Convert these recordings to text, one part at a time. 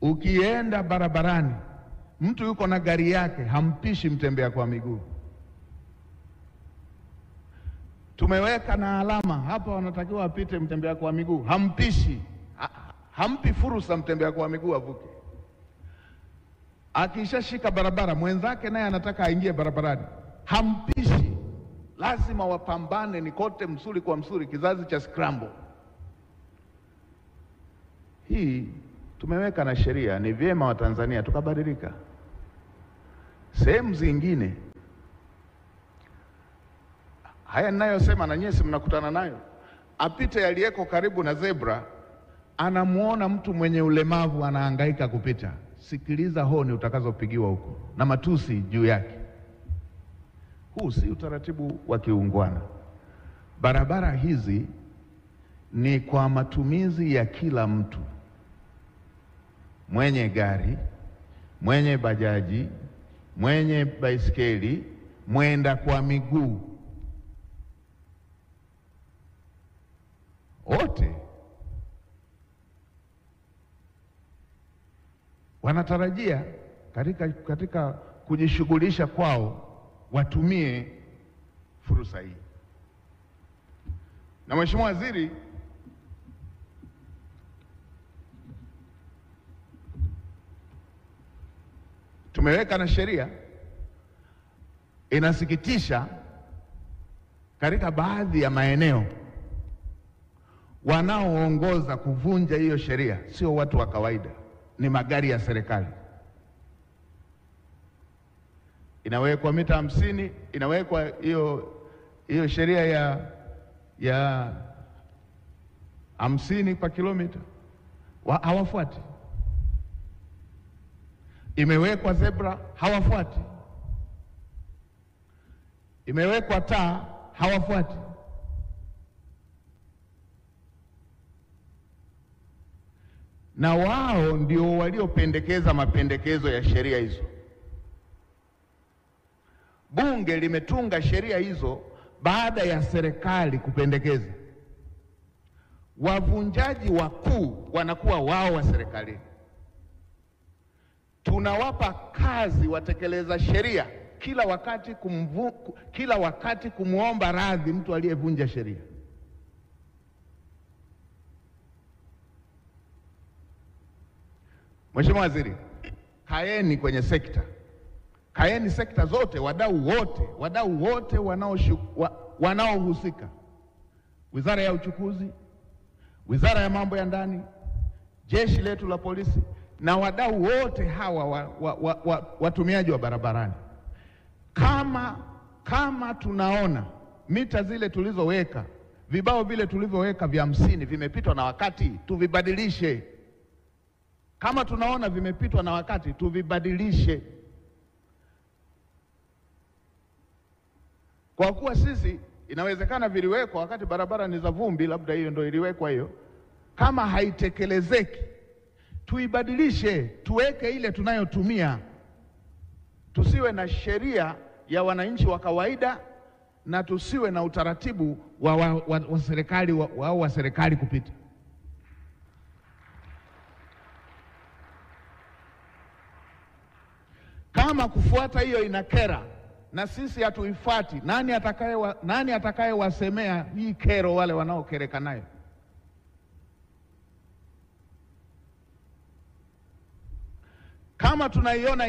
Ukienda barabarani, mtu yuko na gari yake, hampishi mtembea kwa miguu. Tumeweka na alama hapa, wanatakiwa apite mtembea kwa miguu, hampishi, hampi fursa mtembea kwa miguu avuke. Akishashika barabara, mwenzake naye anataka aingie barabarani, hampishi. Lazima wapambane, ni kote msuri kwa msuri, kizazi cha scramble. Hii tumeweka na sheria, ni vyema wa Tanzania tukabadilika. Sehemu zingine haya ninayosema na nyinyi mnakutana nayo, apite aliyeko karibu na zebra, anamuona mtu mwenye ulemavu anahangaika kupita, sikiliza honi utakazopigiwa huko na matusi juu yake. Huu si utaratibu wa kiungwana. Barabara hizi ni kwa matumizi ya kila mtu, mwenye gari, mwenye bajaji, mwenye baiskeli, mwenda kwa miguu, wote wanatarajia katika kujishughulisha kwao watumie fursa hii. Na Mheshimiwa Waziri, tumeweka na sheria. Inasikitisha, katika baadhi ya maeneo wanaoongoza kuvunja hiyo sheria sio watu wa kawaida, ni magari ya serikali. Inawekwa mita 50, inawekwa hiyo sheria ya 50 kwa kilomita, hawafuati. Imewekwa zebra, hawafuati. Imewekwa taa, hawafuati. Na wao ndio waliopendekeza mapendekezo ya sheria hizo. Bunge limetunga sheria hizo baada ya serikali kupendekeza. Wavunjaji wakuu wanakuwa wao wa serikali. Tunawapa kazi watekeleza sheria kila wakati kumuomba radhi mtu aliyevunja sheria. Mheshimiwa Waziri, kaeni kwenye sekta. Kaeni sekta zote, wadau wote wanaohusika. Wizara ya Uchukuzi, Wizara ya Mambo ya Ndani, jeshi letu la polisi na wadau wote hawa watumiaji wa barabarani. Kama tunaona mita zile tulizoweka, vibao vile tulivyoweka vya 50 vimepitwa na wakati, tuvibadilishe. Kama tunaona vimepitwa na wakati, tuvibadilishe. Kwa kuwa sisi inawezekana viliwekwa wakati barabara ni za vumbi, labda hiyo ndio iliwekwa hiyo. Kama haitekelezeki, tuibadilishe, tuweke ile tunayotumia. Tusiwe na sheria ya wananchi wa kawaida na tusiwe na utaratibu wa serikali wa serikali kupita. Kama kufuata hiyo inakera na sisi hatuifuati, nani atakayewasemea hii kero wale wanaokereka nayo? Kama tunaiona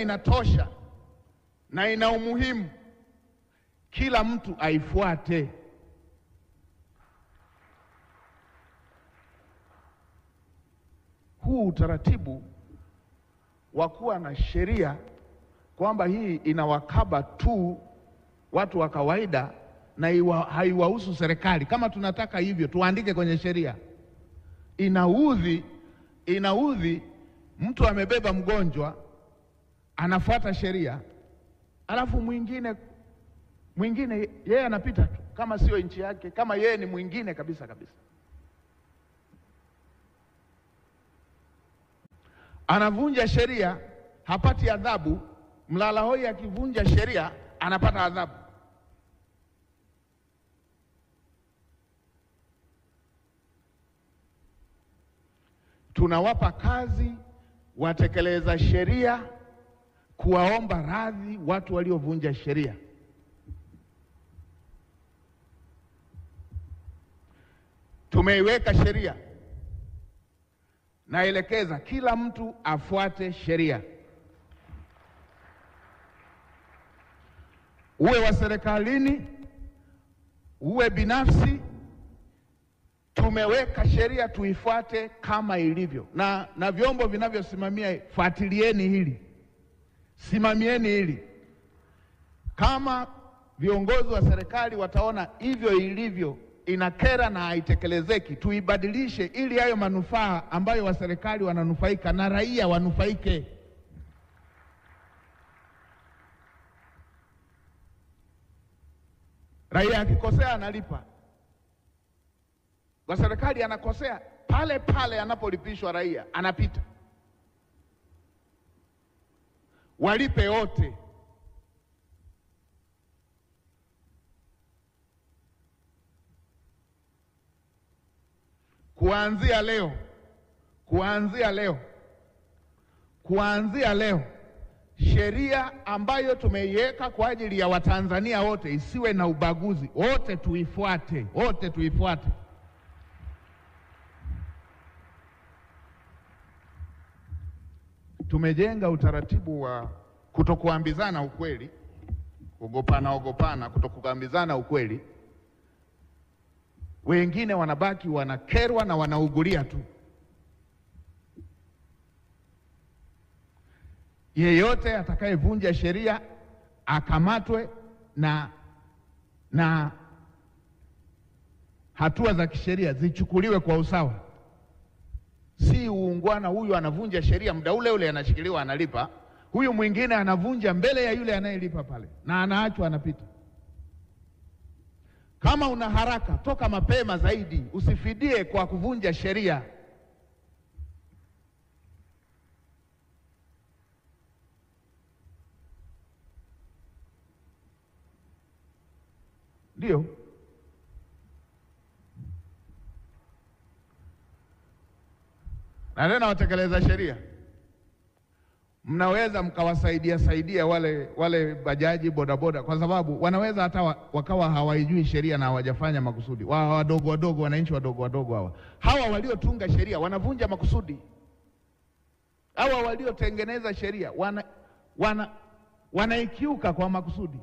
inatosha na ina umuhimu, kila mtu aifuate. Huu utaratibu wa kuwa na sheria kwamba hii inawakaba tu watu wa kawaida na haiwahusu serikali, kama tunataka hivyo tuandike kwenye sheria. Inaudhi mtu amebeba mgonjwa, anafuata sheria, alafu mwingine yeye anapita tu kama sio nchi yake, kama yeye ni mwingine kabisa. Anavunja sheria, hapati adhabu. Mlala hoi akivunja sheria anapata adhabu. tunawapa kazi watekeleza sheria kuwaomba radhi watu waliovunja sheria. Tumeiweka sheria, naelekeza kila mtu afuate sheria, uwe wa serikalini, uwe binafsi. Tumeweka sheria, tuifuate kama ilivyo, na vyombo vinavyosimamia, fuatilieni hili, simamieni hili. Kama viongozi wa serikali wataona hivyo ilivyo inakera na haitekelezeki, tuibadilishe ili hayo manufaa ambayo wa serikali wananufaika na raia wanufaike. Raia akikosea analipa, wa serikali anakosea pale pale anapolipishwa raia anapita. Walipe wote. Kuanzia leo sheria ambayo tumeiweka kwa ajili ya Watanzania wote isiwe na ubaguzi, wote tuifuate. Tumejenga utaratibu wa kutokuambizana ukweli, ogopana, kutokuambizana ukweli. Wengine wanabaki wanakerwa na wanaugulia tu. Yeyote atakayevunja sheria akamatwe na hatua za kisheria zichukuliwe kwa usawa. Si uungwana, huyu anavunja sheria muda ule ule anashikiliwa analipa, huyu mwingine anavunja mbele ya yule anayelipa pale na anaachwa anapita. Kama una haraka, toka mapema zaidi, usifidie kwa kuvunja sheria. Ndio. Na tena watekeleza sheria, mnaweza mkawasaidia wale bajaji, bodaboda, kwa sababu wanaweza hata wakawa hawaijui sheria na hawajafanya makusudi. Wadogo wananchi wadogo hawa waliotunga sheria wanavunja makusudi. Hawa waliotengeneza sheria wanaikiuka kwa makusudi.